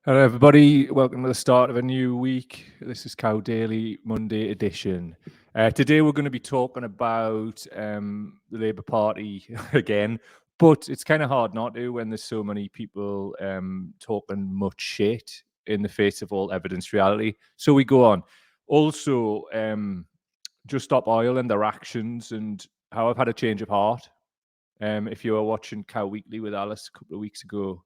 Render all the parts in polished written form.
Hello, everybody. Welcome to the start of a new week. This is Cow Daily Monday edition. Today, we're going to be talking about the Labour Party again, but it's kind of hard not to when there's so many people talking much shit in the face of all evidence reality. So we go on. Also, Just Stop Oil and their actions and how I've had a change of heart. If you were watching Cow Weekly with Alice a couple of weeks ago,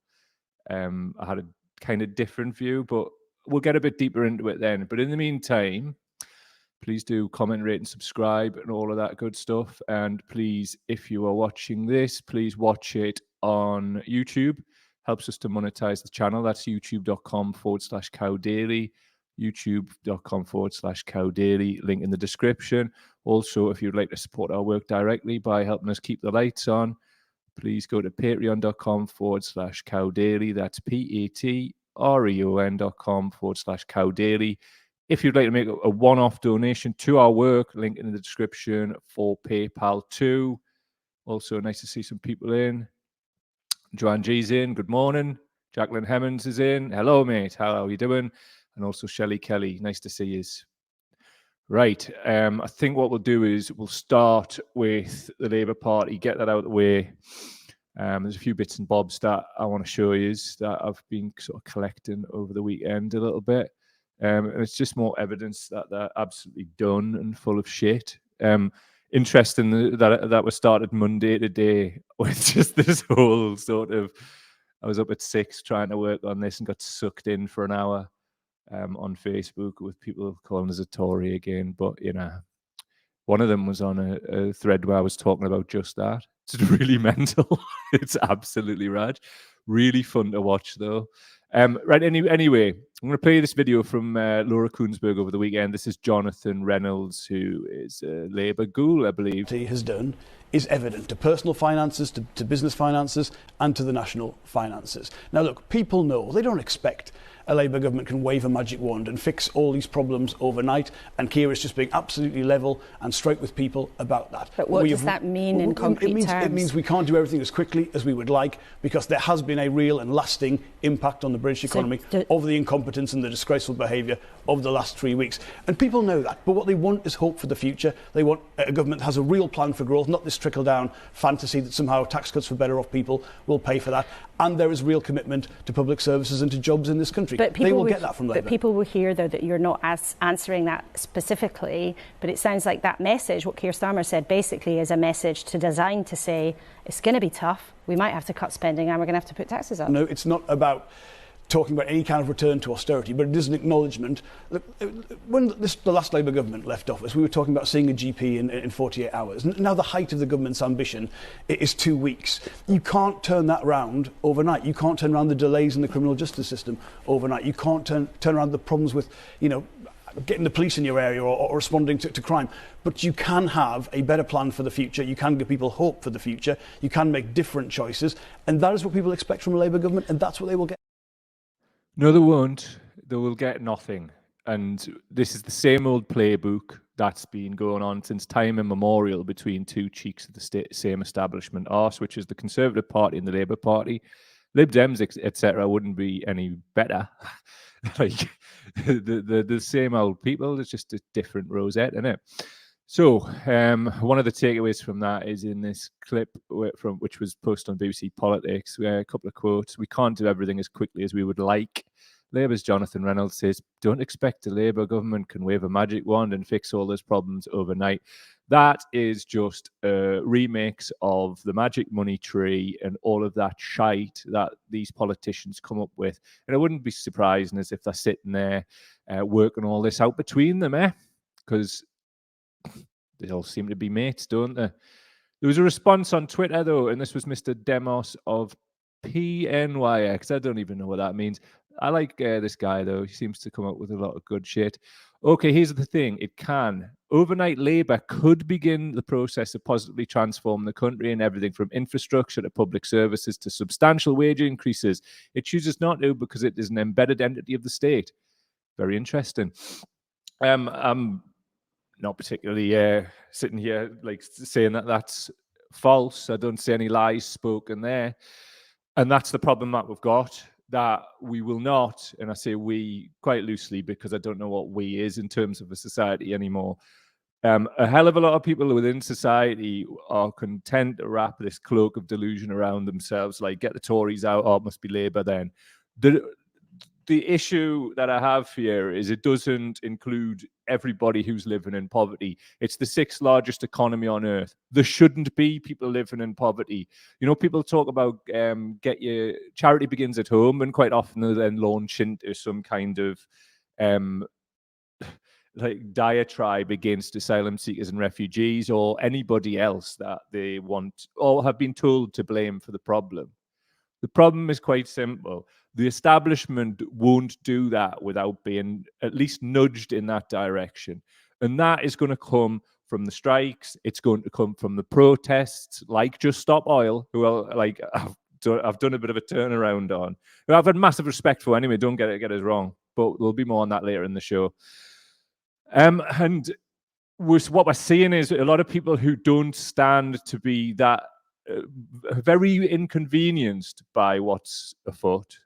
I had a kind of different view, but we'll get a bit deeper into it then. But in the meantime, please do comment, rate, and subscribe and all of that good stuff. And please, if you are watching this, please watch it on YouTube. Helps us to monetize the channel. That's youtube.com/cowdaily, youtube.com/cowdaily, link in the description. Also, if you'd like to support our work directly by helping us keep the lights on, please go to patreon.com/cowdaily. That's patreon.com/cowdaily. If you'd like to make a one-off donation to our work, link in the description for PayPal too. Also, nice to see some people in. Joanne G's in. Good morning. Jacqueline Hemmons is in. Hello, mate. How are you doing? And also Shelley Kelly. Nice to see you. Right. I think what we'll do is we'll start with the Labour Party, get that out of the way. There's a few bits and bobs that I want to show you that I've been sort of collecting over the weekend a little bit. And it's just more evidence that they're absolutely done and full of shit. Interesting that was started Monday today with just this whole sort of, I was up at 6 trying to work on this and got sucked in for an hour on Facebook with people calling us a Tory again. But, you know, one of them was on a thread where I was talking about just that. It's really mental. It's absolutely rad. Really fun to watch, though. Right, anyway, I'm going to play this video from Laura Kuenssberg over the weekend. This is Jonathan Reynolds, who is a Labour ghoul, I believe. Has done is evident to personal finances, to business finances, and to the national finances. Now, look, people know, they don't expect a Labour government can wave a magic wand and fix all these problems overnight, and Keir is just being absolutely level and straight with people about that. But what does that mean in concrete terms? It means we can't do everything as quickly as we would like, because there has been a real and lasting impact on the British economy of the incompetence and the disgraceful behaviour of the last 3 weeks. And people know that, but what they want is hope for the future. They want a government that has a real plan for growth, not this trickle-down fantasy that somehow tax cuts for better off people will pay for that. And there is real commitment to public services and to jobs in this country. They will get that from Labour. But people will hear, though, that you're not answering that specifically, but it sounds like that message, what Keir Starmer said, basically is a message designed to say it's going to be tough, we might have to cut spending and we're going to have to put taxes up. No, it's not about talking about any kind of return to austerity, but it is an acknowledgement. Look, when the last Labour government left office, we were talking about seeing a GP in 48 hours. Now the height of the government's ambition is 2 weeks. You can't turn that round overnight. You can't turn around the delays in the criminal justice system overnight. You can't turn around the problems with, you know, getting the police in your area or responding to crime. But you can have a better plan for the future. You can give people hope for the future. You can make different choices. And that is what people expect from a Labour government, and that's what they will get. No, they won't. They will get nothing. And this is the same old playbook that's been going on since time immemorial between two cheeks of the same establishment arse, which is the Conservative Party and the Labour Party. Lib Dems, etc., wouldn't be any better. Like the same old people. It's just a different rosette, isn't it? So one of the takeaways from that is in this clip which was posted on BBC Politics, a couple of quotes. We can't do everything as quickly as we would like. Labour's Jonathan Reynolds says, don't expect a Labour government can wave a magic wand and fix all those problems overnight. That is just a remix of the magic money tree and all of that shite that these politicians come up with. And it wouldn't be surprising as if they're sitting there working all this out between them, because they all seem to be mates, don't they? There was a response on Twitter, though, and this was Mr. Demos of PNYX. I don't even know what that means. I like this guy, though. He seems to come up with a lot of good shit. Okay, here's the thing. It can. Overnight Labour could begin the process of positively transforming the country in everything from infrastructure to public services to substantial wage increases. It chooses not to because it is an embedded entity of the state. Very interesting. I'm not particularly sitting here like saying that that's false. I don't see any lies spoken there. And that's the problem that we've got. that we will not, and I say we quite loosely because I don't know what we is in terms of a society anymore. A hell of a lot of people within society are content to wrap this cloak of delusion around themselves, like get the Tories out, or it must be Labour then. The issue that I have here is it doesn't include everybody who's living in poverty. It's the 6th largest economy on earth. There shouldn't be people living in poverty. You know, people talk about get your charity begins at home, and quite often they then launch into some kind of like diatribe against asylum seekers and refugees or anybody else that they want or have been told to blame for the problem. The problem is quite simple. The establishment won't do that without being at least nudged in that direction. And that is going to come from the strikes. It's going to come from the protests, like Just Stop Oil, who are like, I've done a bit of a turnaround on, who I've had massive respect for anyway, don't get us wrong, but there'll be more on that later in the show. And what we're seeing is a lot of people who don't stand to be that very inconvenienced by what's afoot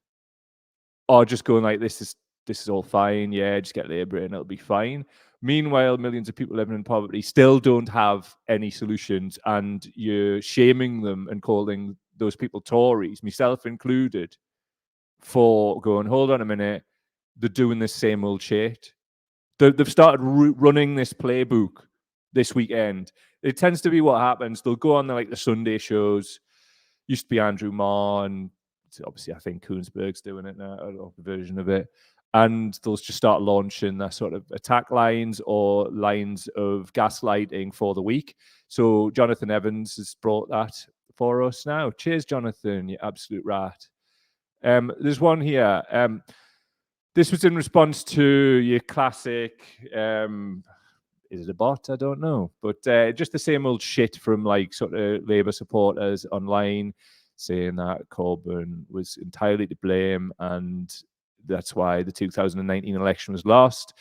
are just going like, this is all fine, yeah, just get Labour and it'll be fine. Meanwhile, millions of people living in poverty still don't have any solutions, and you're shaming them and calling those people Tories, myself included, for going, hold on a minute, they're doing this same old shit. They've started running this playbook this weekend. It tends to be what happens. They'll go on like the Sunday shows. Used to be Andrew Marr, and obviously I think Koonsberg's doing it now, or a version of it. And they'll just start launching their sort of attack lines or lines of gaslighting for the week. So Jonathan Evans has brought that for us now. Cheers, Jonathan, you absolute rat. There's one here. This was in response to your classic, is it a bot? I don't know. But just the same old shit from like sort of Labour supporters online saying that Corbyn was entirely to blame and that's why the 2019 election was lost.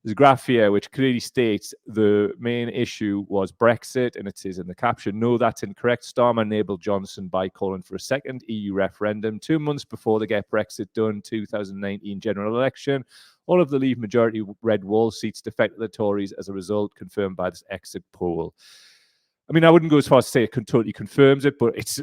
There's a graph here which clearly states the main issue was Brexit, and it says in the caption, no, that's incorrect. Starmer enabled Johnson by calling for a second EU referendum 2 months before the Get Brexit Done 2019 general election. All of the Leave majority red wall seats defected the Tories as a result, confirmed by this exit poll. I mean, I wouldn't go as far as to say it totally confirms it, but it's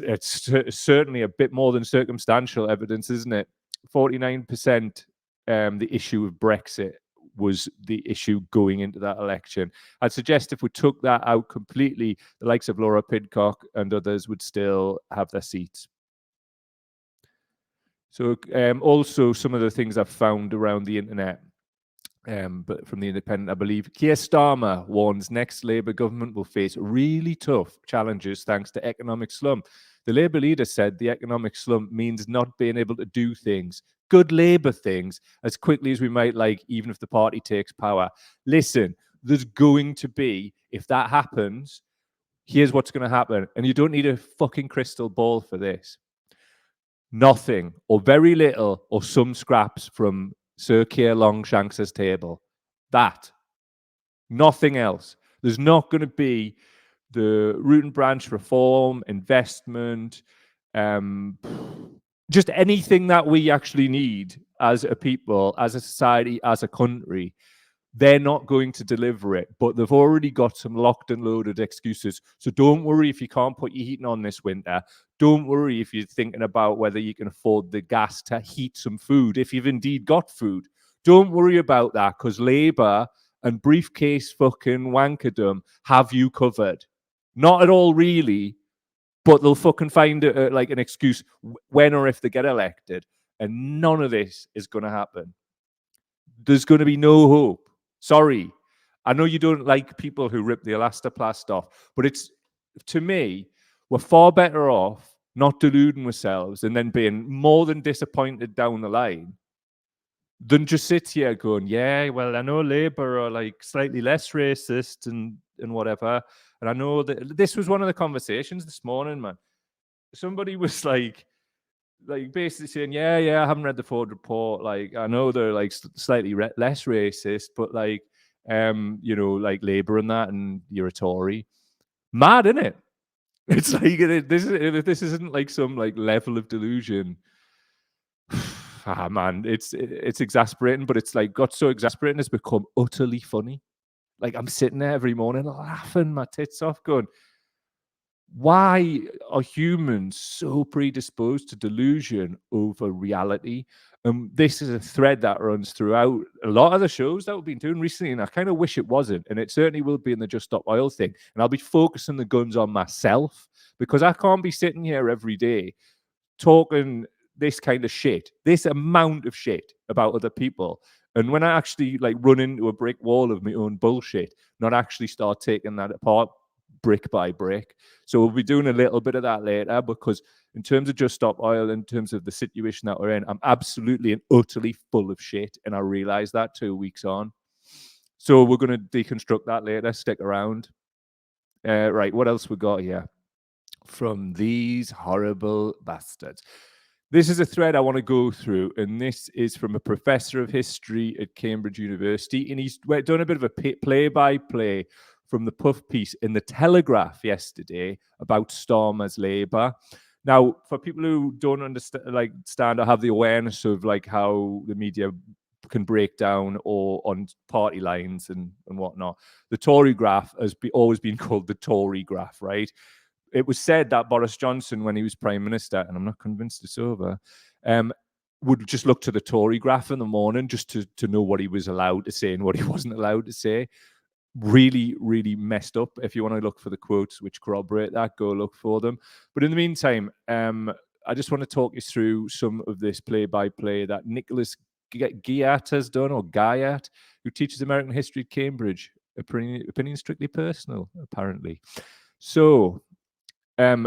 certainly a bit more than circumstantial evidence, isn't it? 49% the issue of Brexit was the issue going into that election. I'd suggest if we took that out completely, the likes of Laura Pidcock and others would still have their seats. So also some of the things I've found around the internet, but from the Independent, I believe, Keir Starmer warns next Labour government will face really tough challenges thanks to economic slump. The Labour leader said the economic slump means not being able to do things, good Labour things, as quickly as we might like, even if the party takes power. Listen, there's going to be, if that happens, here's what's going to happen. And you don't need a fucking crystal ball for this. Nothing, or very little, or some scraps from Sir Keir Longshanks's table. That. Nothing else. There's not going to be the root and branch reform, investment, just anything that we actually need as a people, as a society, as a country. They're not going to deliver it, but they've already got some locked and loaded excuses. So don't worry if you can't put your heating on this winter. Don't worry if you're thinking about whether you can afford the gas to heat some food, if you've indeed got food. Don't worry about that, because Labour and briefcase fucking wankerdom have you covered. Not at all, really, but they'll fucking find like an excuse when or if they get elected. And none of this is going to happen. There's going to be no hope. Sorry. I know you don't like people who rip the elastoplast off, but it's, to me, we're far better off not deluding ourselves and then being more than disappointed down the line than just sit here going, yeah, well, I know Labour are like slightly less racist and whatever. And I know that this was one of the conversations this morning, man. Somebody was like basically saying, yeah, I haven't read the Ford report. Like, I know they're like slightly less racist, but like, you know, like Labour and that, and you're a Tory. Mad, isn't it? It's like, this isn't like some like level of delusion. man, it's exasperating, but it's like got so exasperating it's become utterly funny. Like I'm sitting there every morning laughing my tits off, going, why are humans so predisposed to delusion over reality? This is a thread that runs throughout a lot of the shows that we've been doing recently, and I kind of wish it wasn't, and it certainly will be in the Just Stop Oil thing. And I'll be focusing the guns on myself, because I can't be sitting here every day talking this kind of shit, this amount of shit about other people. And when I actually like run into a brick wall of my own bullshit, not actually start taking that apart brick by brick. So we'll be doing a little bit of that later, because in terms of Just Stop Oil, in terms of the situation that we're in, I'm absolutely and utterly full of shit. And I realized that 2 weeks on. So we're going to deconstruct that later. Stick around. Right, what else we got here? From these horrible bastards. This is a thread I want to go through, and this is from a professor of history at Cambridge University, and he's done a bit of a play-by-play from the puff piece in the Telegraph yesterday about Starmer's Labour. Now, for people who don't understand or have the awareness of like how the media can break down or on party lines and whatnot, the Tory graph has always been called the Tory graph, right? It was said that Boris Johnson, when he was Prime Minister, and I'm not convinced it's over, would just look to the Tory graph in the morning just to know what he was allowed to say and what he wasn't allowed to say. Really, really messed up. If you want to look for the quotes which corroborate that, go look for them. But in the meantime, I just want to talk you through some of this play-by-play that Nicholas Guyat has done, or Guyat, who teaches American history at Cambridge. Opinion strictly personal, apparently. So,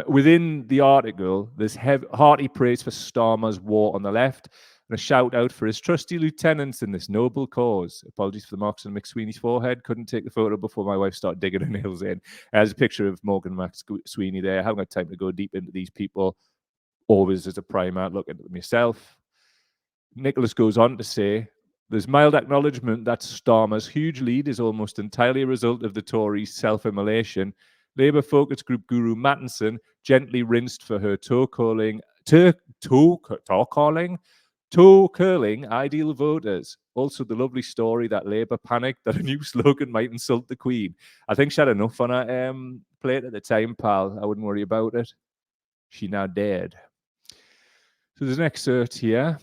within the article, there's hearty praise for Starmer's war on the left, and a shout out for his trusty lieutenants in this noble cause. Apologies for the marks on McSweeney's forehead. Couldn't take the photo before my wife started digging her nails in. There's a picture of Morgan McSweeney there. I haven't got time to go deep into these people. Always as a primer, look at them yourself. Nicholas goes on to say, there's mild acknowledgement that Starmer's huge lead is almost entirely a result of the Tories' self-immolation. Labour focus group guru Mattinson gently rinsed for her toe-curling ideal voters. Also, the lovely story that Labour panicked that a new slogan might insult the Queen. I think she had enough on her plate at the time, pal. I wouldn't worry about it. She now dead. So there's an excerpt here.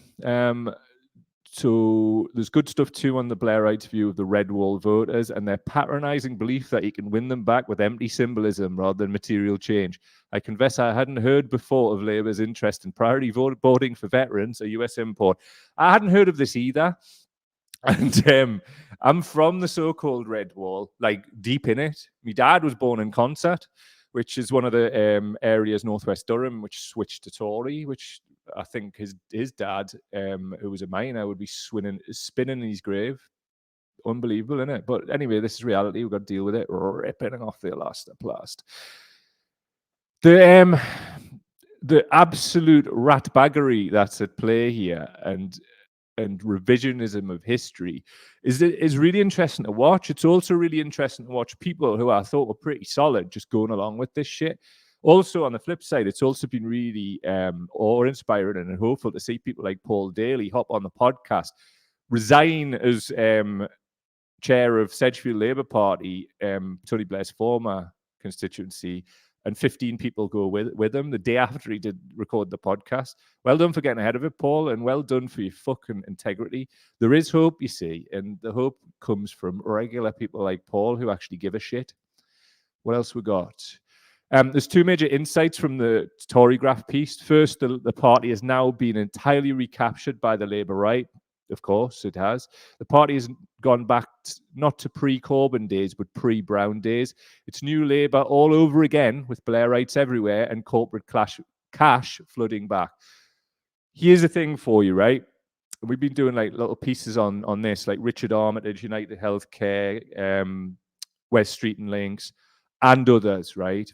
So there's good stuff too on the Blairite's view of the red wall voters and their patronizing belief that he can win them back with empty symbolism rather than material change. I confess I hadn't heard before of Labour's interest in priority voting for veterans, a US import. I hadn't heard of this either. And I'm from the so-called red wall, like deep in it. My dad was born in Consett, which is one of the areas northwest Durham, which switched to Tory, which I think his dad, who was a miner, would be spinning in his grave. Unbelievable, isn't it? But anyway, this is reality. We've got to deal with it. Ripping off the last. The absolute ratbaggery that's at play here and revisionism of history is really interesting to watch. It's also really interesting to watch people who I thought were pretty solid just going along with this shit. Also, on the flip side, it's also been really awe-inspiring and hopeful to see people like Paul Daly hop on the podcast, resign as chair of Sedgefield Labour Party, Tony Blair's former constituency, and 15 people go with him the day after he did record the podcast. Well done for getting ahead of it, Paul, and well done for your fucking integrity. There is hope, you see, and the hope comes from regular people like Paul who actually give a shit. What else we got? There's two major insights from the Tory graph piece. First, the party has now been entirely recaptured by the Labour right. Of course, it has. The party has gone back not to pre-Corbyn days, but pre-Brown days. It's new Labour all over again, with Blairites everywhere and corporate cash flooding back. Here's the thing for you, right? We've been doing like little pieces on this, like Richard Armitage, United Healthcare, West Street and Links, and others, right?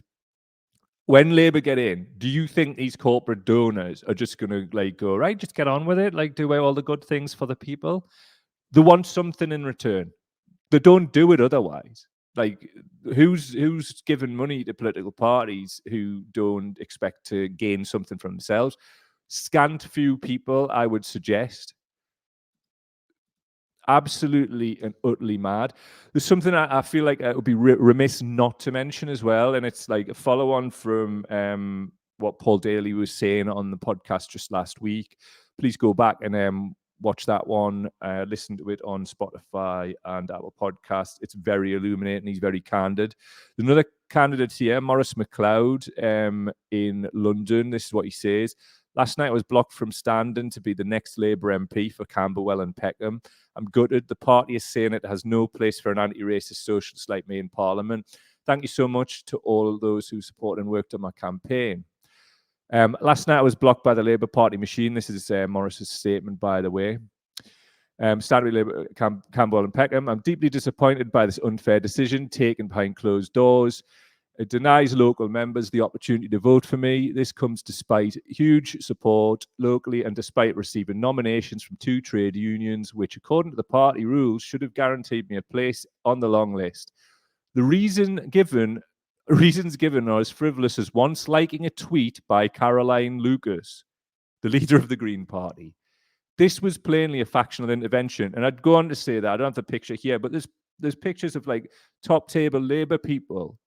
When Labour get in, do you think these corporate donors are just going to like go, right, just get on with it, like do all the good things for the people? They want something in return. They don't do it otherwise. Like, who's giving money to political parties who don't expect to gain something from themselves? scant few people, I would suggest. Absolutely and utterly mad. There's something I feel like it would be remiss not to mention as well, and it's like a follow-on from what Paul Daly was saying on the podcast just last week. Please go back and watch that one, listen to it on Spotify and Apple Podcasts. It's very illuminating. He's very candid. There's another candidate here, Maurice MacLeod, in London. This is what he says. Last night I was blocked from standing to be the next Labour MP for Camberwell and Peckham. I'm gutted. The party is saying it has no place for an anti-racist socialist like me in Parliament. Thank you so much to all those who supported and worked on my campaign. Last night I was blocked by the Labour Party machine. This is Maurice's statement, by the way. Started with Labour, Camberwell and Peckham. I'm deeply disappointed by this unfair decision taken behind closed doors. It denies local members the opportunity to vote for me. This comes despite huge support locally and despite receiving nominations from 2 trade unions, which, according to the party rules, should have guaranteed me a place on the long list. The reasons given are as frivolous as once liking a tweet by Caroline Lucas, the leader of the Green Party. This was plainly a factional intervention, and I'd go on to say that. I don't have the picture here, but there's pictures of like top table Labour people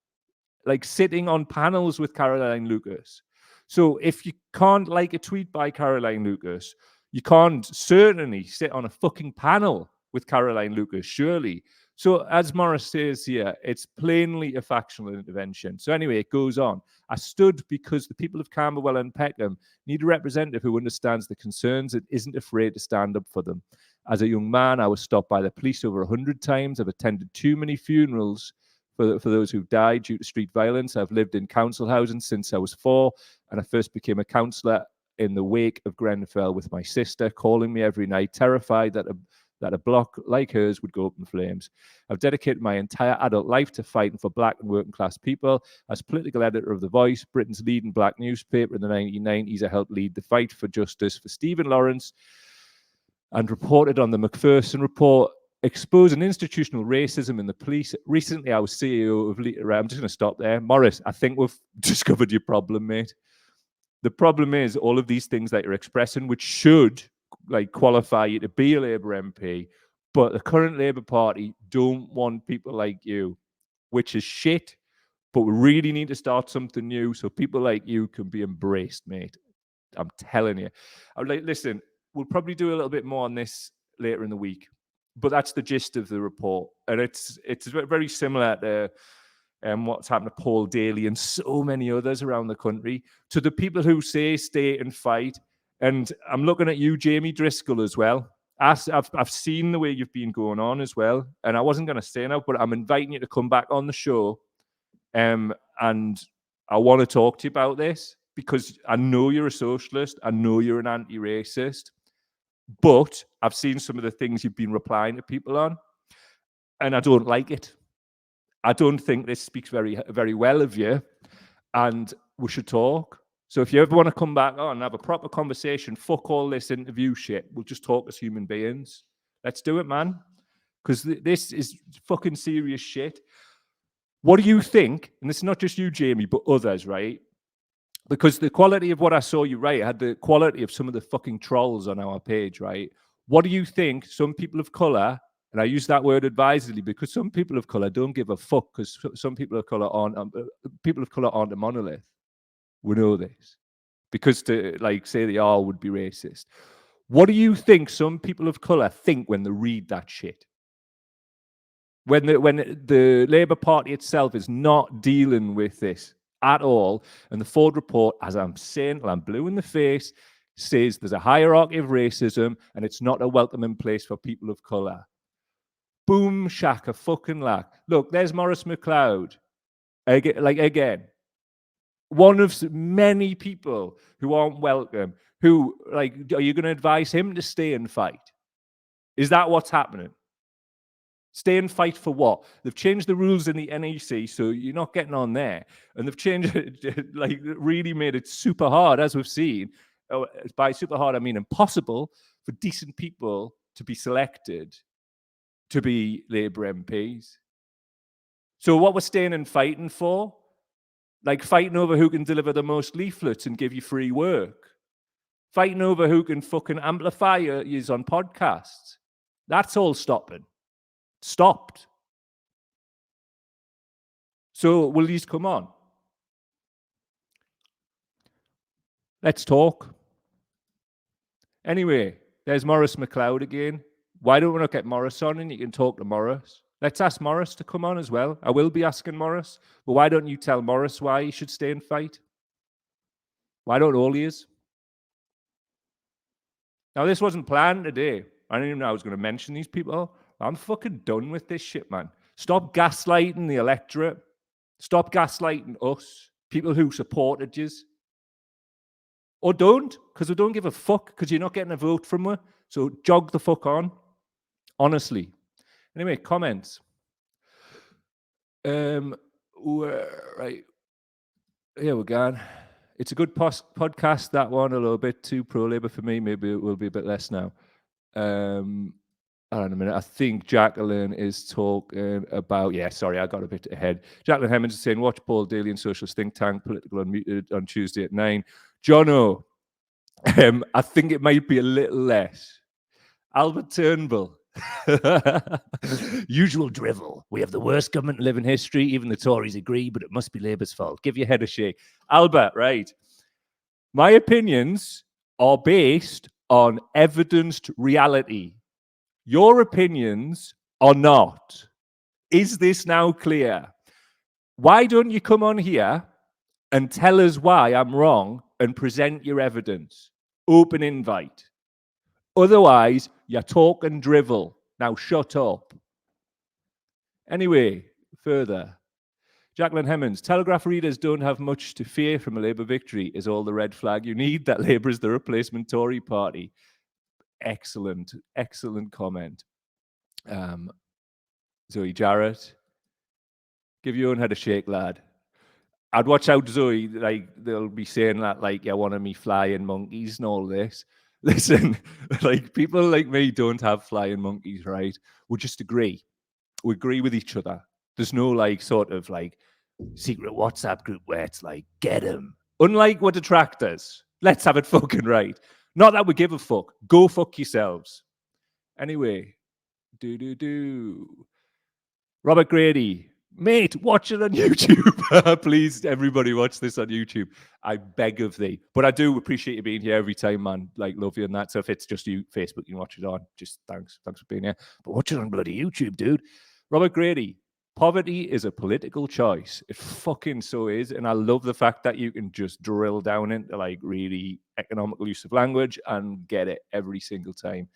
like sitting on panels with Caroline Lucas. So if you can't like a tweet by Caroline Lucas, you can't certainly sit on a fucking panel with Caroline Lucas, surely. So as Maurice says here, it's plainly a factional intervention. So anyway, it goes on. I stood because the people of Camberwell and Peckham need a representative who understands the concerns and isn't afraid to stand up for them. As a young man, I was stopped by the police over 100 times. I've attended too many funerals for those who've died due to street violence. I've lived in council housing since I was 4, and I first became a councillor in the wake of Grenfell with my sister, calling me every night, terrified that a block like hers would go up in flames. I've dedicated my entire adult life to fighting for black and working class people. As political editor of The Voice, Britain's leading black newspaper in the 1990s, I helped lead the fight for justice for Stephen Lawrence and reported on the Macpherson report exposing institutional racism in the police. Recently, I was CEO of I'm just going to stop there. Maurice, I think we've discovered your problem, mate. The problem is all of these things that you're expressing, which should like qualify you to be a Labour MP, but the current Labour Party don't want people like you, which is shit. But we really need to start something new so people like you can be embraced, mate. I'm telling you. I would like, listen, we'll probably do a little bit more on this later in the week, but that's the gist of the report, and it's very similar to what's happened to Paul Daly and so many others around the country. To the people who say stay and fight, and I'm looking at you, Jamie Driscoll, as well. I've seen the way you've been going on as well, and I wasn't going to say now, but I'm inviting you to come back on the show, and I want to talk to you about this because I know you're a socialist, I know you're an anti-racist, but I've seen some of the things you've been replying to people on, and I don't like it. I don't think this speaks very, very well of you, and we should talk. So if you ever want to come back on and have a proper conversation, fuck all this interview shit. We'll just talk as human beings. Let's do it, man. Because this is fucking serious shit. What do you think? And this is not just you, Jamie, but others, right? Because the quality of what I saw you write had the quality of some of the fucking trolls on our page, right? What do you think some people of colour, and I use that word advisedly because some people of colour don't give a fuck because some people of colour aren't a monolith. We know this. Because to like say they are would be racist. What do you think some people of colour think when they read that shit? When the Labour Party itself is not dealing with this at all, and the Ford report, as I'm saying, well, I'm blue in the face, says there's a hierarchy of racism and it's not a welcoming place for people of colour. Boom, shaka, fucking lack. Look, there's Maurice MacLeod. Again, one of many people who aren't welcome, who, like, are you going to advise him to stay and fight? Is that what's happening? Stay and fight for what? They've changed the rules in the NEC, so you're not getting on there. And they've changed it, like, really made it super hard, as we've seen. By super hard, I mean impossible for decent people to be selected to be Labour MPs. So what we're staying and fighting for? Like fighting over who can deliver the most leaflets and give you free work. Fighting over who can fucking amplify yous on podcasts. That's all stopping. Stopped. So will these come on? Let's talk. Anyway, there's Maurice McLeod again. Why don't we not get Maurice on and you can talk to Maurice? Let's ask Maurice to come on as well. I will be asking Maurice, but why don't you tell Maurice why he should stay and fight? Why don't all yous? Now, this wasn't planned today. I didn't even know I was going to mention these people. I'm fucking done with this shit, man. Stop gaslighting the electorate. Stop gaslighting us, people who supported yous. Or don't, because we don't give a fuck, because you're not getting a vote from us. So jog the fuck on. Honestly. Anyway, comments. Right. Here we go. It's a good podcast, that one. A little bit too pro-Labour for me. Maybe it will be a bit less now. Hold on a minute. I think Jacqueline is talking about... Yeah, sorry, I got a bit ahead. Jacqueline Hemmings is saying, watch Paul Daly and Socialist Think Tank, Political Unmuted, on Tuesday at 9. Jono, I think it might be a little less. Albert Turnbull. Usual drivel. We have the worst government to live in history. Even the Tories agree, but it must be Labour's fault. Give your head a shake. Albert, right. My opinions are based on evidenced reality. Your opinions are not. Is this now clear? Why don't you come on here and tell us why I'm wrong and present your evidence? Open invite. Otherwise, you're talking drivel. Now shut up. Anyway, further. Jacqueline Hemmings, Telegraph readers don't have much to fear from a Labour victory. Is all the red flag you need that Labour is the replacement Tory party? Excellent, excellent comment. Zoe Jarrett, give your own head a shake, lad. I'd watch out, Zoe. Like, they'll be saying that, like, you're one of me flying monkeys and all this. Listen, like, people like me don't have flying monkeys, right? We just agree. We agree with each other. There's no, like, sort of, like, secret WhatsApp group where it's like, get him. Unlike what detractors. Let's have it fucking right. Not that we give a fuck. Go fuck yourselves. Anyway. Robert Grady. Mate, watch it on YouTube. Please, everybody, watch this on YouTube. I beg of thee. But I do appreciate you being here every time, man. Like, love you and that. So if it's just you, Facebook, you can watch it on. Just thanks. Thanks for being here. But watch it on bloody YouTube, dude. Robert Grady. Poverty is a political choice. It fucking so is. And I love the fact that you can just drill down into, like, really economical use of language and get it every single time.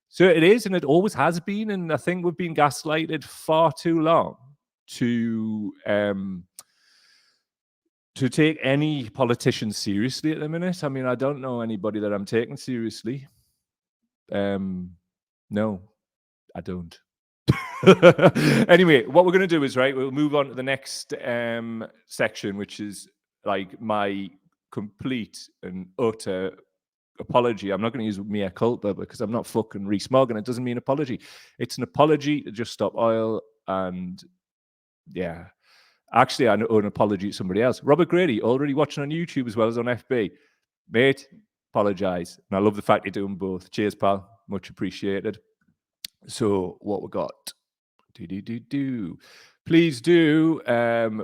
So it is, and it always has been. And I think we've been gaslighted far too long to take any politician seriously at the minute. I mean, I don't know anybody that I'm taking seriously. No, I don't. Anyway, what we're going to do is, right, we'll move on to the next section, which is like my complete and utter apology. I'm not going to use mea culpa because I'm not fucking Rees Mogg, and it doesn't mean apology. It's an apology to Just Stop Oil. And yeah, actually, I owe an apology to somebody else. Robert Grady, already watching on YouTube as well as on FB. Mate, apologize. And I love the fact you're doing both. Cheers, pal. Much appreciated. So what we got? Please do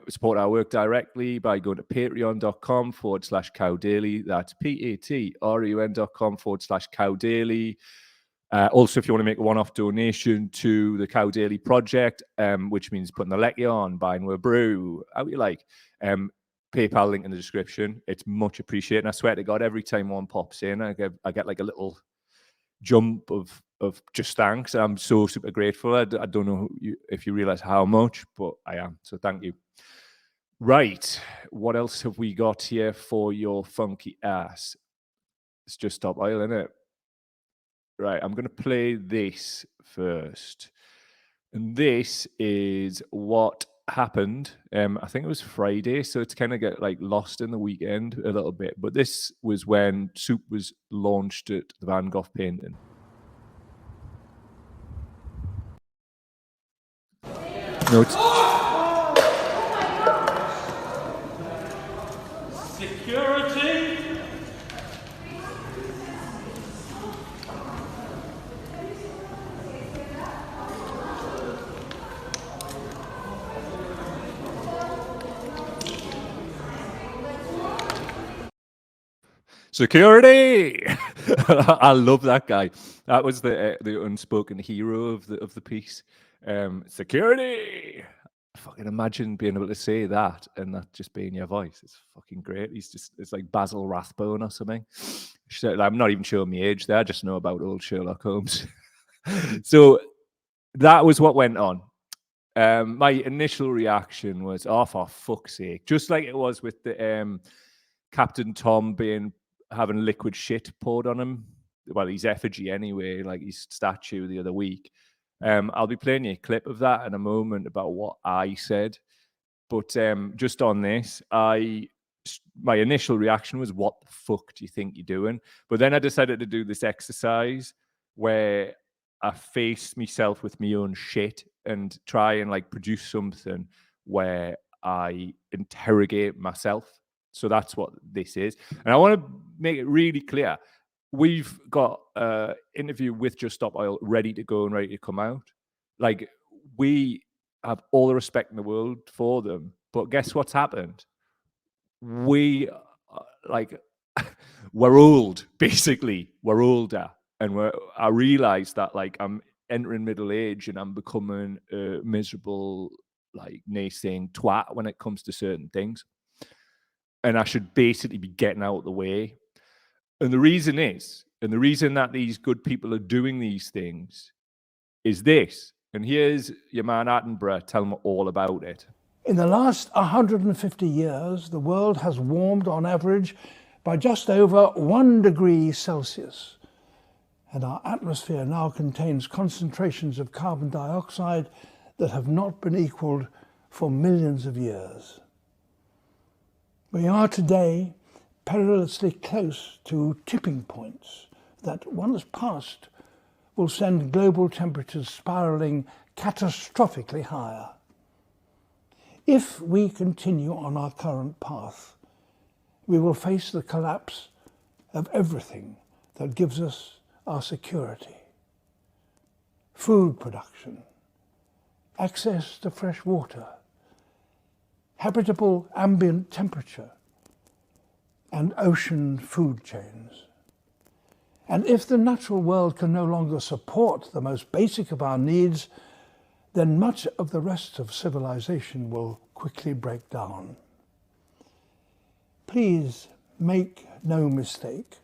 support our work directly by going to patreon.com/cowdaily. That's patreon.com/cowdaily. Also, if you want to make a one-off donation to the Cow Daily Project, which means putting the lecky on, buying a brew, how you like, PayPal link in the description. It's much appreciated. And I swear to God, every time one pops in, I get like a little jump of just thanks. I'm so super grateful. I don't know if you realize how much, but I am. So thank you. Right. What else have we got here for your funky ass? It's Just Stop Oil, isn't it? Right. I'm going to play this first. And this is what happened. I think it was Friday, so it's kind of get like lost in the weekend a little bit. But this was when Soup was launched at the Van Gogh painting. No, it's... Security! security. I love that guy. That was the unspoken hero of the piece. Security. Fucking imagine being able to say that and that just being your voice. It's fucking great. It's like Basil Rathbone or something. I'm not even showing my age there. I just know about old Sherlock Holmes. So that was what went on. My initial reaction was, oh, for fuck's sake. Just like it was with the Captain Tom having liquid shit poured on him. Well, his effigy anyway, like his statue the other week. I'll be playing you a clip of that in a moment about what I said. But just on this, my initial reaction was, what the fuck do you think you're doing? But then I decided to do this exercise where I face myself with my own shit and try and like produce something where I interrogate myself. So that's what this is. And I want to make it really clear. We've got an interview with Just Stop Oil ready to go and ready to come out. Like, we have all the respect in the world for them. But guess what's happened? We, we're old, basically. We're older. And I realize that, like, I'm entering middle age and I'm becoming a miserable, like, naysaying twat when it comes to certain things. And I should basically be getting out of the way. And the reason that these good people are doing these things is this. And here's your man Attenborough telling me all about it. In the last 150 years, the world has warmed on average by just over 1 degree Celsius. And our atmosphere now contains concentrations of carbon dioxide that have not been equaled for millions of years. We are today perilously close to tipping points that, once passed, will send global temperatures spiraling catastrophically higher. If we continue on our current path, we will face the collapse of everything that gives us our security. Food production, access to fresh water, habitable ambient temperature, and ocean food chains. And if the natural world can no longer support the most basic of our needs, then much of the rest of civilization will quickly break down. Please make no mistake.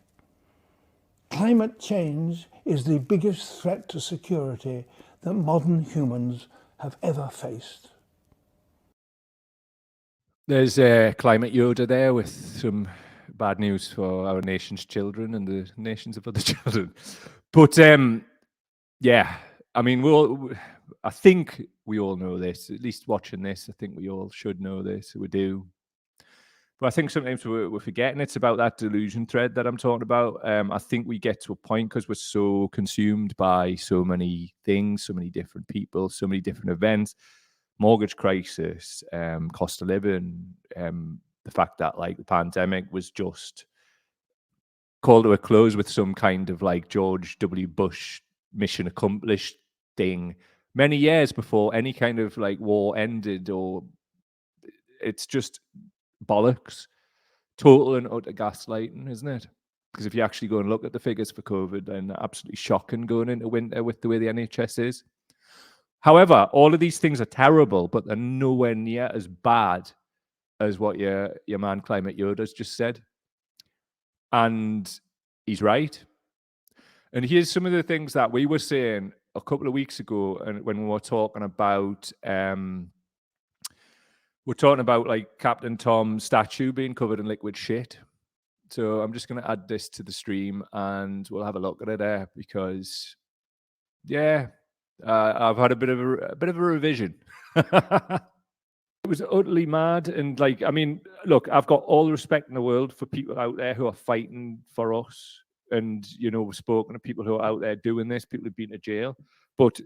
Climate change is the biggest threat to security that modern humans have ever faced. There's Climate Yoda there with some bad news for our nation's children and the nations of other children. But yeah, I mean, I think we all know this, at least watching this. I think we all should know this. We do. But I think sometimes we're forgetting it's about that delusion thread that I'm talking about. I think we get to a point because we're so consumed by so many things, so many different people, so many different events, mortgage crisis, cost of living, the fact that like the pandemic was just called to a close with some kind of like George W. Bush mission accomplished thing many years before any kind of like war ended, or it's just bollocks, total and utter gaslighting, isn't it? Because if you actually go and look at the figures for COVID, then absolutely shocking going into winter with the way the NHS is. However, all of these things are terrible, but they're nowhere near as bad as what your man Climate Yoda's just said. And he's right. And here's some of the things that we were saying a couple of weeks ago, and when we were talking about like Captain Tom's statue being covered in liquid shit. So I'm just going to add this to the stream, and we'll have a look at it there because, yeah, I've had a bit of a revision. It was utterly mad, and like, I mean, look, I've got all the respect in the world for people out there who are fighting for us, and we've spoken to people who are out there doing this, people who've been to jail, but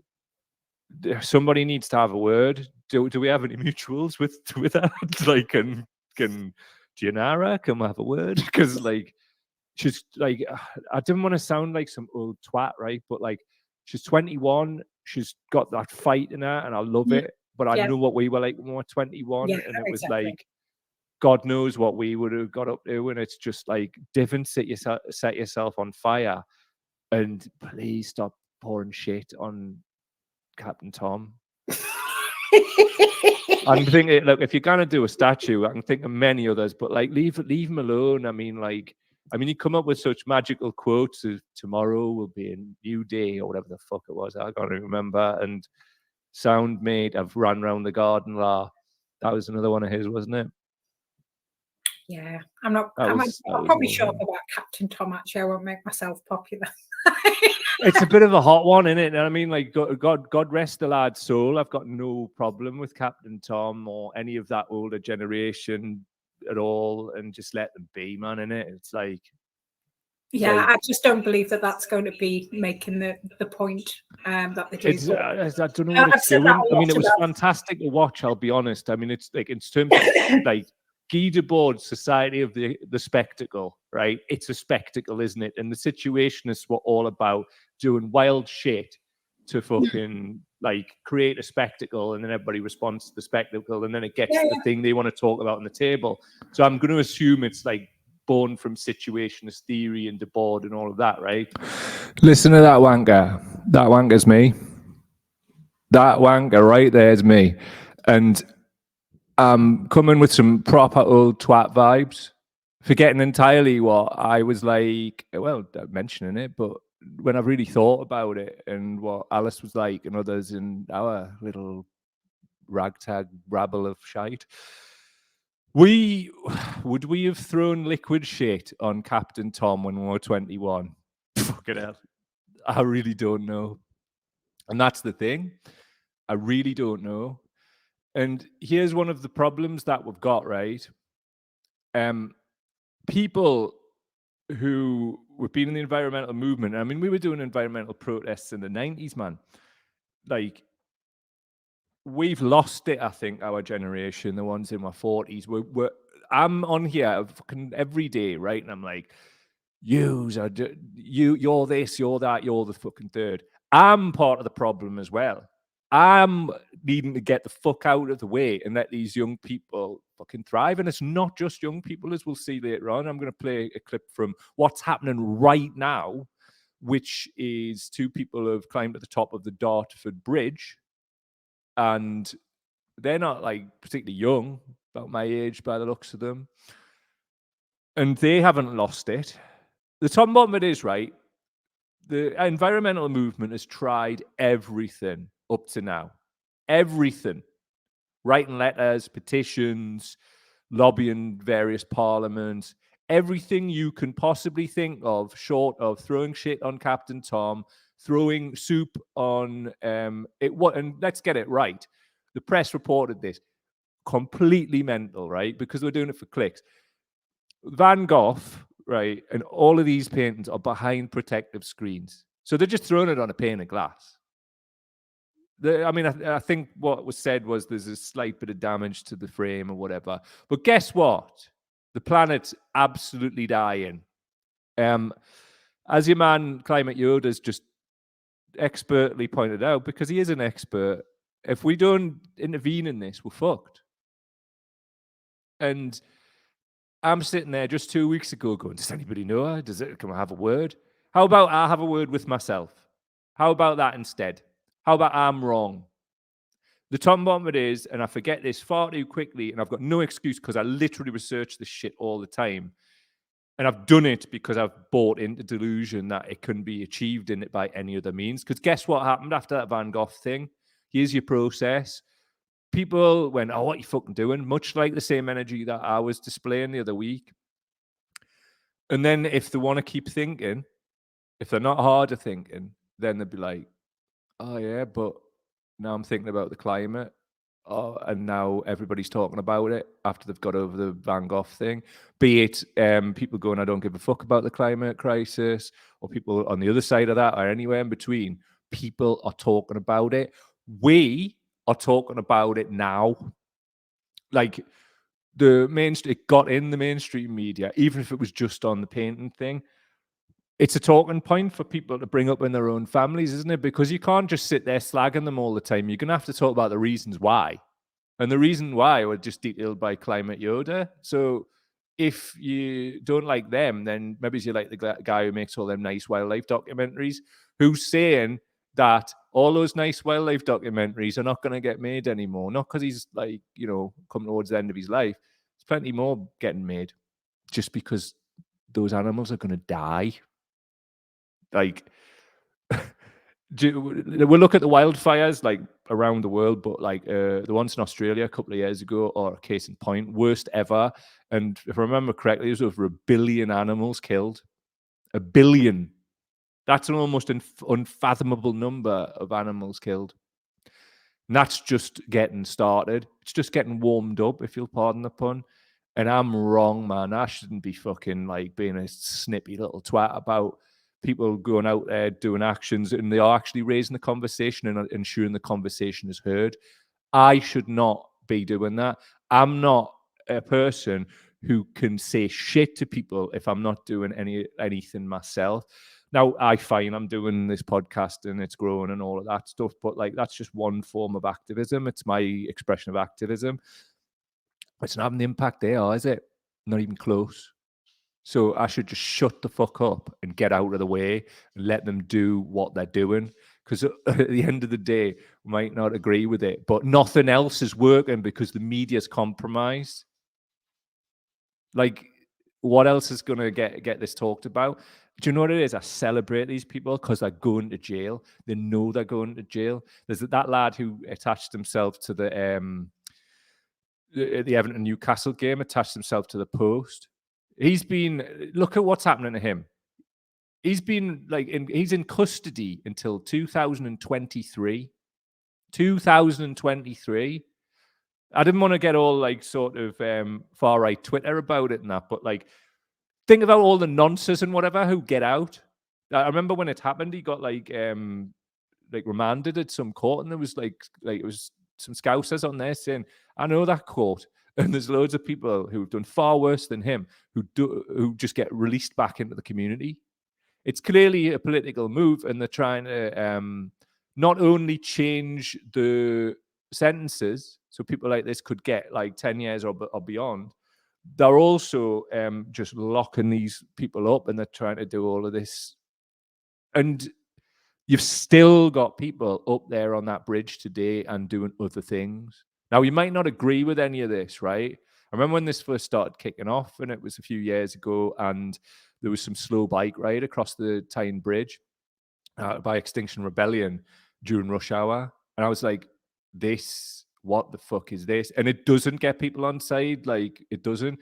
somebody needs to have a word. Do we have any mutuals with that? Like, can Gianara come have a word? Because like, she's like, I didn't want to sound like some old twat, right? But like, she's 21, she's got that fight in her, and I love it. But I know what we were like when we were 21, and it was like, God knows what we would have got up to, and it's just like, different, set yourself on fire, and please stop pouring shit on Captain Tom. I'm thinking, look, if you're gonna do a statue, I can think of many others, but like, leave him alone. I mean, you come up with such magical quotes as "tomorrow will be a new day" or whatever the fuck it was. I can't remember. And "sound mate, I've run round the garden la." That was another one of his, wasn't it? Yeah, I'm That probably was sure awesome. about Captain Tom. Actually, I won't make myself popular. It's a bit of a hot one, isn't it? I mean, like, God rest the lad's soul. I've got no problem with Captain Tom or any of that older generation at all, and just let them be, man. Innit? It's like, yeah, like, I just don't believe that that's going to be making the point that they do. it's I don't know what I've it's said that doing. a I mean, lot it was about- fantastic to watch. I'll be honest. I mean, it's like, in terms of like Guy Debord's Society of the Spectacle, right? It's a spectacle, isn't it? And the Situationists were all about doing wild shit to fucking like create a spectacle, and then everybody responds to the spectacle, and then it gets the thing they want to talk about on the table. So I'm going to assume it's like born from situationist theory and Debord and all of that, right? Listen to that wanker. That wanker's me. That wanker right there is me. And I'm coming with some proper old twat vibes, forgetting entirely what I was like, well, mentioning it, but when I've really thought about it and what Alice was like and others in our little ragtag rabble of shite, would we have thrown liquid shit on Captain Tom when we were 21? Fucking hell. I really don't know. And that's the thing. I really don't know. And here's one of the problems that we've got, right? People who have been in the environmental movement, I mean, we were doing environmental protests in the 90s, man. Like, we've lost it, I think, our generation, the ones in my 40s. I'm on here fucking every day, right? And I'm like, you're this, you're that, you're the fucking third. I'm part of the problem as well. I'm needing to get the fuck out of the way and let these young people fucking thrive. And it's not just young people, as we'll see later on. I'm going to play a clip from what's happening right now, which is two people have climbed to the top of the Dartford Bridge. And they're not like particularly young, about my age by the looks of them. And they haven't lost it. The top and bottom of it is, right, the environmental movement has tried everything up to now. Everything. Writing letters, petitions, lobbying various parliaments, everything you can possibly think of, short of throwing shit on Captain Tom, throwing soup on it. And let's get it right. The press reported this. Completely mental, right? Because we're doing it for clicks. Van Gogh, right, and all of these paintings are behind protective screens. So they're just throwing it on a pane of glass. I think what was said was there's a slight bit of damage to the frame or whatever. But guess what? The planet's absolutely dying. As your man Climate Yoda's just expertly pointed out, because he is an expert, if we don't intervene in this, we're fucked. And I'm sitting there just 2 weeks ago going, does anybody know her? Can I have a word? How about I have a word with myself? How about that instead? How about I'm wrong? The top and bottom of it is, and I forget this far too quickly, and I've got no excuse because I literally research this shit all the time. And I've done it because I've bought into delusion that it can be achieved in it by any other means. Because guess what happened after that Van Gogh thing? Here's your process. People went, oh, what are you fucking doing? Much like the same energy that I was displaying the other week. And then if they want to keep thinking, if they're not harder thinking, then they'll be like, oh yeah, but now I'm thinking about the climate. Oh, and now everybody's talking about it after they've got over the Van Gogh thing. Be it people going, I don't give a fuck about the climate crisis, or people on the other side of that, or anywhere in between. People are talking about it. We are talking about it now. Like, it got in the mainstream media, even if it was just on the painting thing. It's a talking point for people to bring up in their own families, isn't it? Because you can't just sit there slagging them all the time. You're going to have to talk about the reasons why. And the reason why were just detailed by Climate Yoda. So if you don't like them, then maybe you like the guy who makes all them nice wildlife documentaries, who's saying that all those nice wildlife documentaries are not going to get made anymore. Not because he's like, you know, coming towards the end of his life. There's plenty more getting made just because those animals are going to die. Like, we'll look at the wildfires like around the world, but like the ones in Australia a couple of years ago, or case in point, worst ever. And if I remember correctly, there's over 1 billion animals killed. 1 billion. That's an almost unfathomable number of animals killed. And that's just getting started. It's just getting warmed up, if you'll pardon the pun. And I'm wrong, man. I shouldn't be fucking like being a snippy little twat about people going out there doing actions, and they are actually raising the conversation and ensuring the conversation is heard. I should not be doing that. I'm not a person who can say shit to people if I'm not doing anything myself. Now, I find I'm doing this podcast and it's growing and all of that stuff, but like that's just one form of activism. It's my expression of activism. It's not having the impact they are, is it? Not even close. So I should just shut the fuck up and get out of the way and let them do what they're doing. Because at the end of the day, we might not agree with it, but nothing else is working because the media's compromised. Like, what else is going to get this talked about? Do you know what it is? I celebrate these people because they're going to jail. They know they're going to jail. There's that lad who attached himself to the Everton Newcastle game, attached himself to the post. Look at what's happening to him. He's been he's in custody until 2023. 2023. I didn't want to get all like sort of far right Twitter about it and that, but like think about all the nonsense and whatever who get out. I remember when it happened, he got like remanded at some court, and there was like it was some scousers on there saying, "I know that court." And there's loads of people who've done far worse than him who just get released back into the community. It's clearly a political move, and they're trying to not only change the sentences so people like this could get like 10 years or beyond, they're also just locking these people up, and they're trying to do all of this. And you've still got people up there on that bridge today and doing other things. Now, you might not agree with any of this, right? I remember when this first started kicking off, and it was a few years ago, and there was some slow bike ride across the Tyne Bridge by Extinction Rebellion during rush hour. And I was like, what the fuck is this? And it doesn't get people on side, like it doesn't.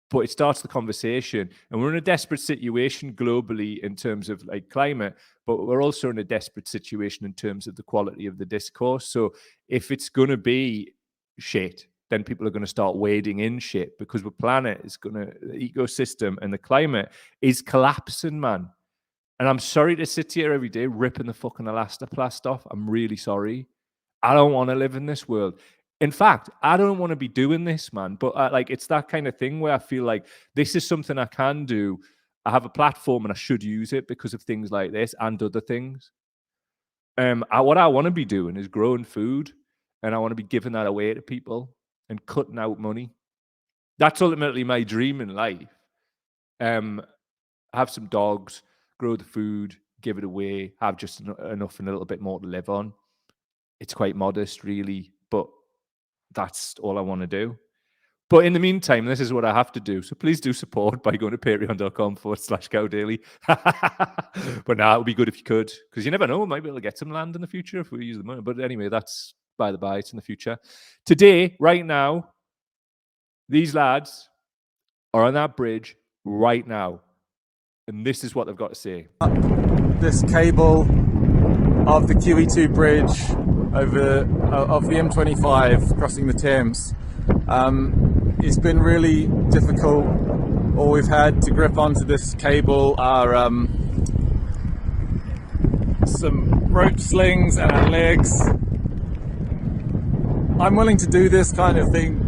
But it starts the conversation, and we're in a desperate situation globally in terms of like climate, but we're also in a desperate situation in terms of the quality of the discourse. So if it's going to be shit, then people are going to start wading in shit, because the planet is going to, the ecosystem and the climate is collapsing, man. And I'm sorry to sit here every day ripping the fucking elastoplast off. I'm really sorry. I don't want to live in this world. In fact, I don't want to be doing this, man. But it's that kind of thing where I feel like this is something I can do. I have a platform and I should use it because of things like this and other things. What I want to be doing is growing food, and I want to be giving that away to people and cutting out money. That's ultimately my dream in life. Have some dogs, grow the food, give it away, have just enough and a little bit more to live on. It's quite modest, really, but that's all I want to do. But in the meantime, this is what I have to do. So please do support by going to patreon.com/cowdaily. But now it would be good if you could, because you never know, we might be able to get some land in the future if we use the money. But anyway, that's by the by, it's in the future. Today, right now, these lads are on that bridge right now. And this is what they've got to say. This cable of the QE2 bridge of the M25 crossing the Thames. It's been really difficult. All we've had to grip onto this cable are some rope slings and our legs. I'm willing to do this kind of thing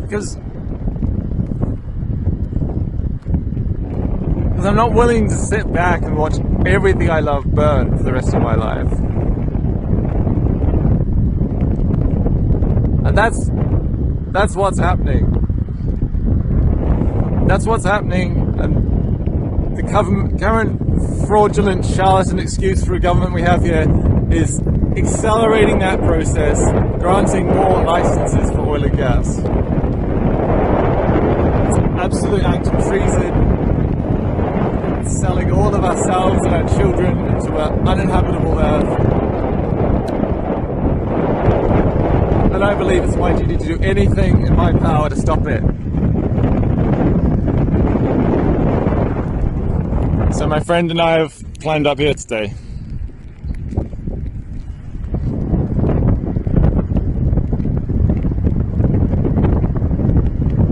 because I'm not willing to sit back and watch everything I love burn for the rest of my life. And that's what's happening. That's what's happening, and the current fraudulent charlatan excuse for a government we have here is accelerating that process, granting more licenses for oil and gas. It's an absolute act of treason. It's selling all of ourselves and our children into an uninhabitable earth. And I believe it's my duty to do anything in my power to stop it. So my friend and I have climbed up here today.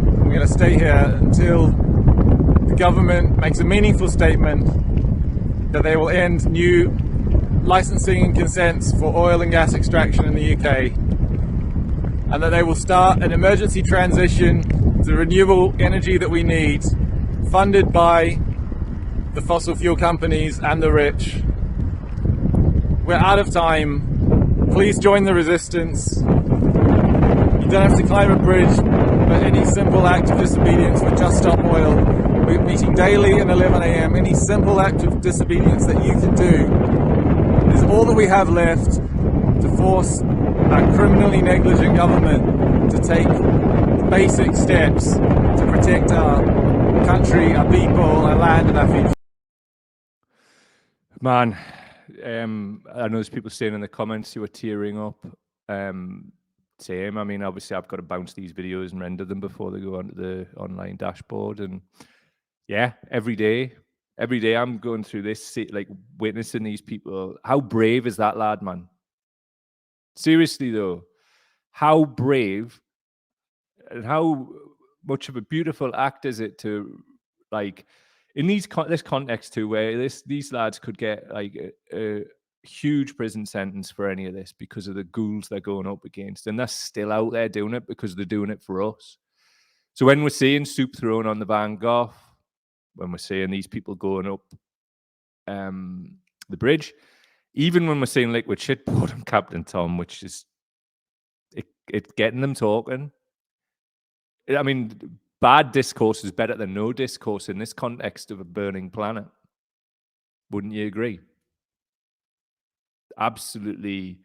I'm going to stay here until the government makes a meaningful statement that they will end new licensing and consents for oil and gas extraction in the UK, and that they will start an emergency transition to renewable energy that we need, funded by the fossil fuel companies and the rich. We're out of time. Please join the resistance. You don't have to climb a bridge, but any simple act of disobedience would just stop oil. We're meeting daily at 11 AM. Any simple act of disobedience that you can do is all that we have left to force our criminally negligent government to take basic steps to protect our country, our people, our land and our future. Man, I know there's people saying in the comments you were tearing up. Same. I mean, obviously, I've got to bounce these videos and render them before they go onto the online dashboard. And yeah, every day I'm going through this, like witnessing these people. How brave is that lad, man? Seriously, though, how brave and how much of a beautiful act is it to, like, in this context too, where these lads could get like a huge prison sentence for any of this because of the ghouls they're going up against, and they're still out there doing it because they're doing it for us. So when we're seeing soup thrown on the Van Gogh, when we're seeing these people going up the bridge, even when we're seeing liquid shit poured on Captain Tom, which is it getting them talking. I mean, bad discourse is better than no discourse in this context of a burning planet. Wouldn't you agree? Absolutely.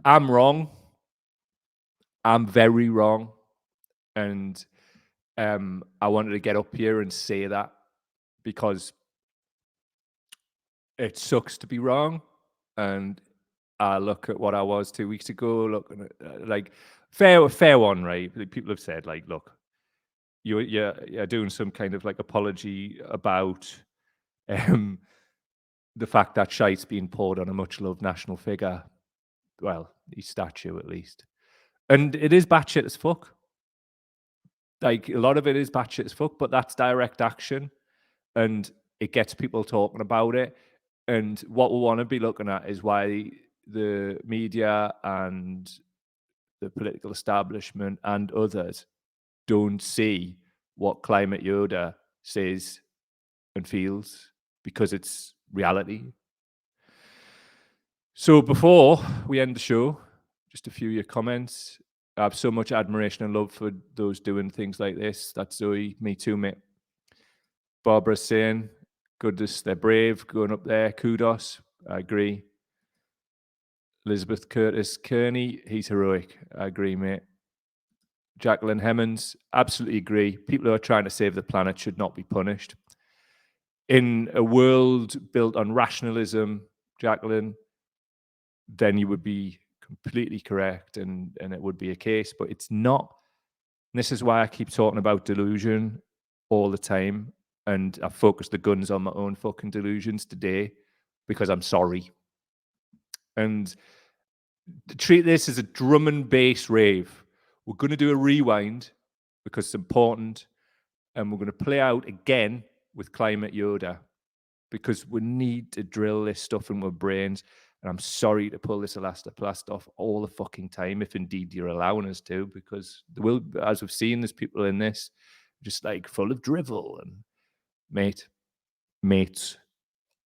I'm wrong. I'm very wrong. And I wanted to get up here and say that because it sucks to be wrong. And I look at what I was 2 weeks ago, looking at like fair one, right? People have said, like, look, you're doing some kind of like apology about the fact that shite's being poured on a much loved national figure. Well, his statue at least. And it is batshit as fuck. Like, a lot of it is batshit as fuck, but that's direct action. And it gets people talking about it. And what we want to be looking at is why the media and the political establishment and others don't see what Climate Yoda says and feels, because it's reality. So before we end the show, just a few of your comments. I have so much admiration and love for those doing things like this. That's Zoe, me too, mate. Barbara's saying, goodness, they're brave going up there. Kudos. I agree. Elizabeth Curtis Kearney, he's heroic. I agree, mate. Jacqueline Hemmons, absolutely agree. People who are trying to save the planet should not be punished. In a world built on rationalism, Jacqueline, then you would be completely correct and it would be a case, but it's not. And this is why I keep talking about delusion all the time. And I've focused the guns on my own fucking delusions today because I'm sorry. And treat this as a drum and bass rave. We're going to do a rewind because it's important. And we're going to play out again with Climate Yoda because we need to drill this stuff into our brains. And I'm sorry to pull this elastoplast off all the fucking time, if indeed you're allowing us to, because there will, as we've seen, there's people in this just like full of drivel. And mates,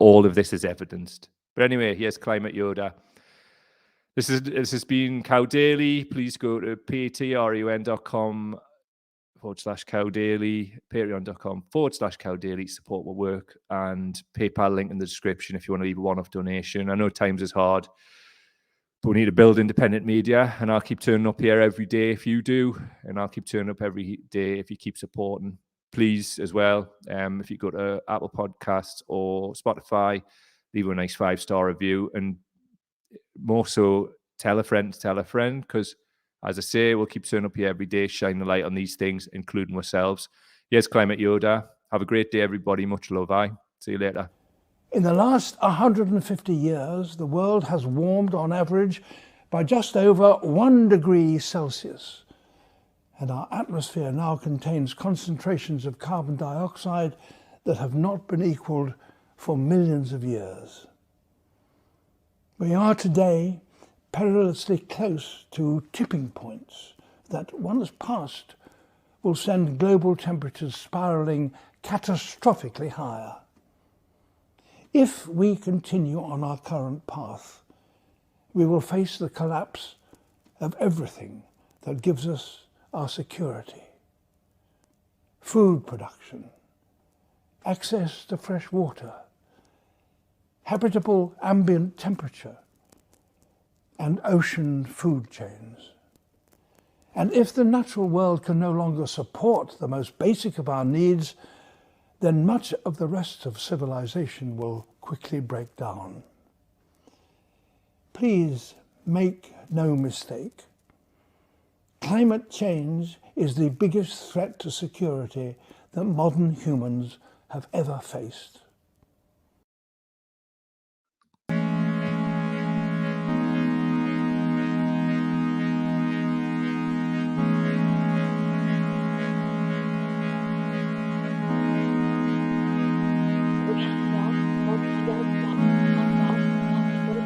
all of this is evidenced. But anyway, here's Climate Yoda. This has been Cow Daily. Please go to patreon.com/Cow Daily, patreon.com/Cow Daily, support my work, and PayPal link in the description if you want to leave a one-off donation. I know times is hard, but we need to build independent media, and I'll keep turning up here every day if you do, and I'll keep turning up every day if you keep supporting. Please, as well, if you go to Apple Podcasts or Spotify, leave a nice 5-star review, and more so, tell a friend, because, as I say, we'll keep turning up here every day, shining the light on these things, including ourselves. Here's Climate Yoda. Have a great day, everybody. Much love. See you later. In the last 150 years, the world has warmed on average by just over 1 degree Celsius. And our atmosphere now contains concentrations of carbon dioxide that have not been equalled for millions of years. We are today perilously close to tipping points that, once passed, will send global temperatures spiraling catastrophically higher. If we continue on our current path, we will face the collapse of everything that gives us our security. Food production, access to fresh water, habitable ambient temperature, and ocean food chains. And if the natural world can no longer support the most basic of our needs, then much of the rest of civilization will quickly break down. Please make no mistake. Climate change is the biggest threat to security that modern humans have ever faced.